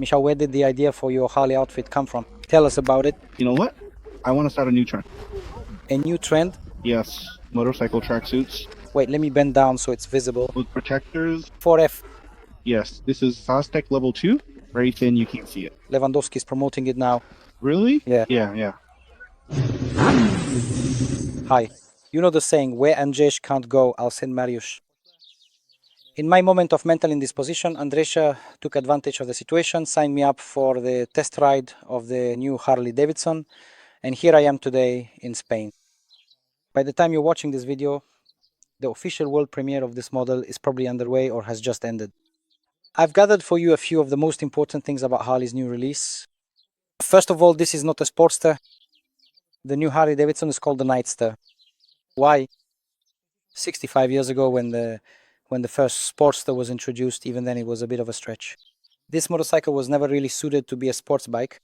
Misha, where did the idea for your Harley outfit come from? Tell us about it. You know what? I want to start a new trend. A new trend? Yes, motorcycle tracksuits Wait, let me bend down so it's visible. with protectors. 4F. Yes, this is Sostec level 2. Very thin, you can't see it. Lewandowski's promoting it now. Really? Yeah. Yeah. Hi. You know the saying, where Andrzej can't go, I'll send Mariusz. In my moment of mental indisposition, Andrzej took advantage of the situation, signed me up for the test ride of the new Harley Davidson, and here I am today in Spain. By the time you're watching this video, the official world premiere of this model is probably underway or has just ended. I've gathered for you a few of the most important things about Harley's new release. First of all, this is not a Sportster. The new Harley Davidson is called the Nightster. Why? 65 years ago when the first Sportster was introduced, even then it was a bit of a stretch. This motorcycle was never really suited to be a sports bike.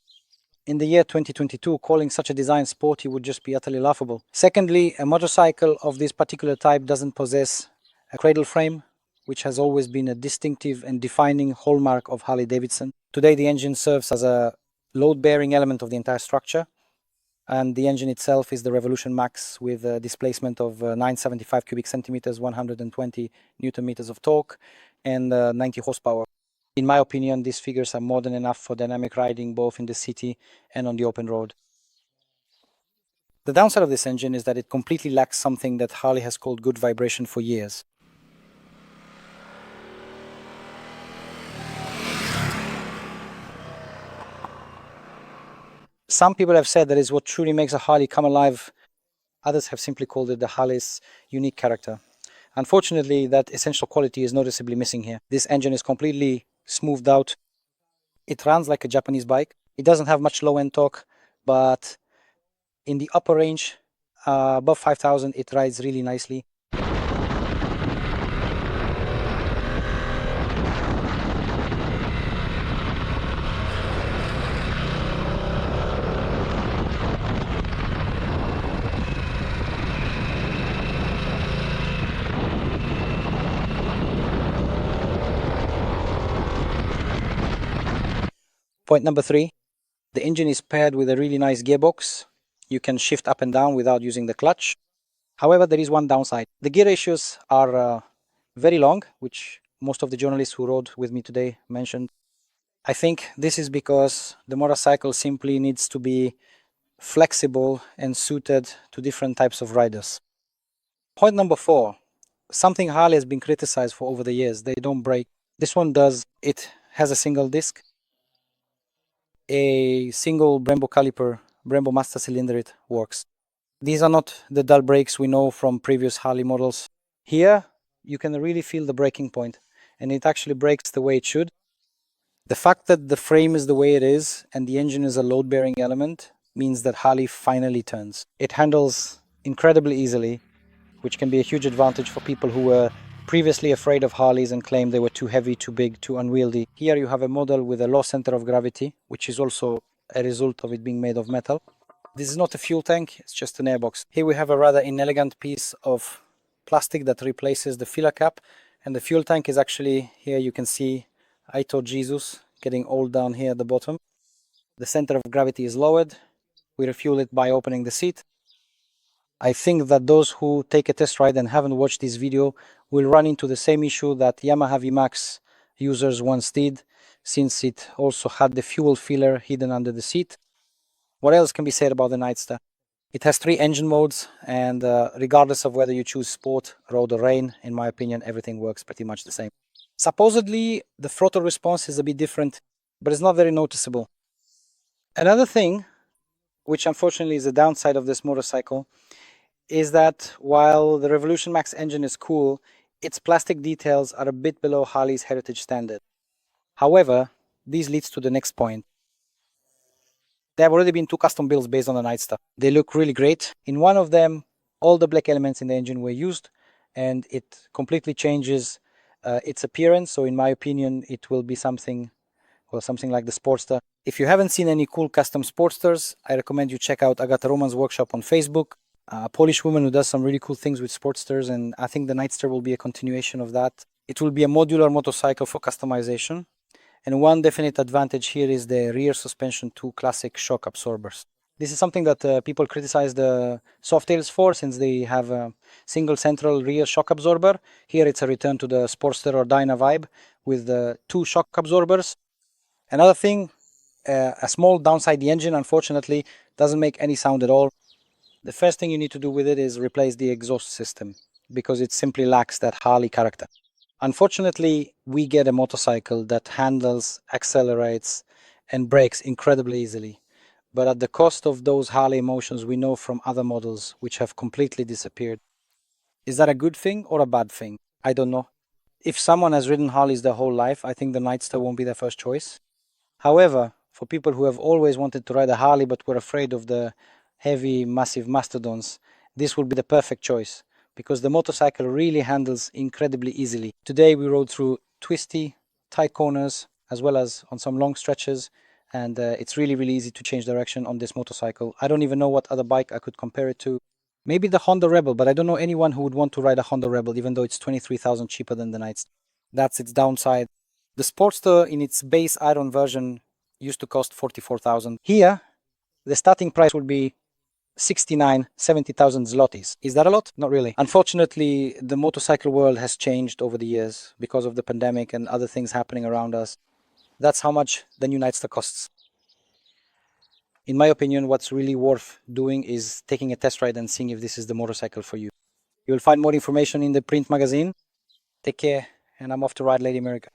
In the year 2022, calling such a design sporty would just be utterly laughable. Secondly, a motorcycle of this particular type doesn't possess a cradle frame, which has always been a distinctive and defining hallmark of Harley Davidson. Today the engine serves as a load-bearing element of the entire structure, and the engine itself is the Revolution Max with a displacement of 975 cubic centimeters, 120 newton meters of torque, and 90 horsepower. In my opinion, these figures are more than enough for dynamic riding both in the city and on the open road. The downside of this engine is that it completely lacks something that Harley has called good vibration for years. Some people have said that is what truly makes a Harley come alive. Others have simply called it the Harley's unique character. Unfortunately, that essential quality is noticeably missing here. This engine is completely smoothed out. It runs like a Japanese bike. It doesn't have much low-end torque, but in the upper range, above 5,000, it rides really nicely. Point number 3, the engine is paired with a really nice gearbox. You can shift up and down without using the clutch. However, there is one downside. The gear ratios are very long, which most of the journalists who rode with me today mentioned. I think this is because the motorcycle simply needs to be flexible and suited to different types of riders. Point number 4, something Harley has been criticized for over the years, they don't brake. This one does. It has a single disc, a single Brembo caliper, Brembo master cylinder, it works. These are not the dull brakes we know from previous Harley models. Here you can really feel the braking point, and it actually brakes the way it should. The fact that the frame is the way it is and the engine is a load-bearing element means that Harley finally turns. It handles incredibly easily, which can be a huge advantage for people who were previously afraid of Harleys and claimed they were too heavy, too big, too unwieldy. Here you have a model with a low center of gravity, which is also a result of it being made of metal. This is not a fuel tank, it's just an airbox. Here we have a rather inelegant piece of plastic that replaces the filler cap, and the fuel tank is actually, here you can see Aito Jesus getting old down here at the bottom. The center of gravity is lowered. We refuel it by opening the seat. I think that those who take a test ride and haven't watched this video will run into the same issue that Yamaha VMAX users once did, since it also had the fuel filler hidden under the seat. What else can be said about the Nightster? It has 3 engine modes, and regardless of whether you choose sport, road or rain, in my opinion, everything works pretty much the same. Supposedly, the throttle response is a bit different, but it's not very noticeable. Another thing, which unfortunately is a downside of this motorcycle, is that while the Revolution Max engine is cool, its plastic details are a bit below Harley's heritage standard. However, this leads to the next point. There have already been 2 custom builds based on the Nightster. They look really great. In one of them, all the black elements in the engine were used, and it completely changes its appearance. So in my opinion, it will be something like the Sportster. If you haven't seen any cool custom Sportsters, I recommend you check out Agata Roman's workshop on Facebook. A Polish woman who does some really cool things with Sportsters, and I think the Nightster will be a continuation of that. It will be a modular motorcycle for customization, And one definite advantage here is the rear suspension 2 classic shock absorbers. This is something that people criticize the Softails for, since they have a single central rear shock absorber. Here it's a return to the Sportster or Dyna vibe with the 2 shock absorbers. Another thing, a small downside, the engine unfortunately doesn't make any sound at all. The first thing you need to do with it is replace the exhaust system, because it simply lacks that Harley character. Unfortunately, we get a motorcycle that handles, accelerates, and brakes incredibly easily, but at the cost of those Harley emotions we know from other models which have completely disappeared. Is that a good thing or a bad thing? I don't know. If someone has ridden Harleys their whole life, I think the Nightster won't be their first choice. However, for people who have always wanted to ride a Harley but were afraid of the heavy, massive mastodons, this will be the perfect choice, because the motorcycle really handles incredibly easily. Today we rode through twisty, tight corners, as well as on some long stretches, and it's really easy to change direction on this motorcycle. I don't even know what other bike I could compare it to. Maybe the Honda Rebel, but I don't know anyone who would want to ride a Honda Rebel, even though it's 23,000 cheaper than the Nightster. That's its downside. The Sportster in its base iron version used to cost 44,000. Here, the starting price would be 69, 70,000 zlotys. Is that a lot? Not really. Unfortunately, the motorcycle world has changed over the years because of the pandemic and other things happening around us. That's how much the new Nightster costs. In my opinion, what's really worth doing is taking a test ride and seeing if this is the motorcycle for you. You'll find more information in the print magazine. Take care, and I'm off to ride Lady America.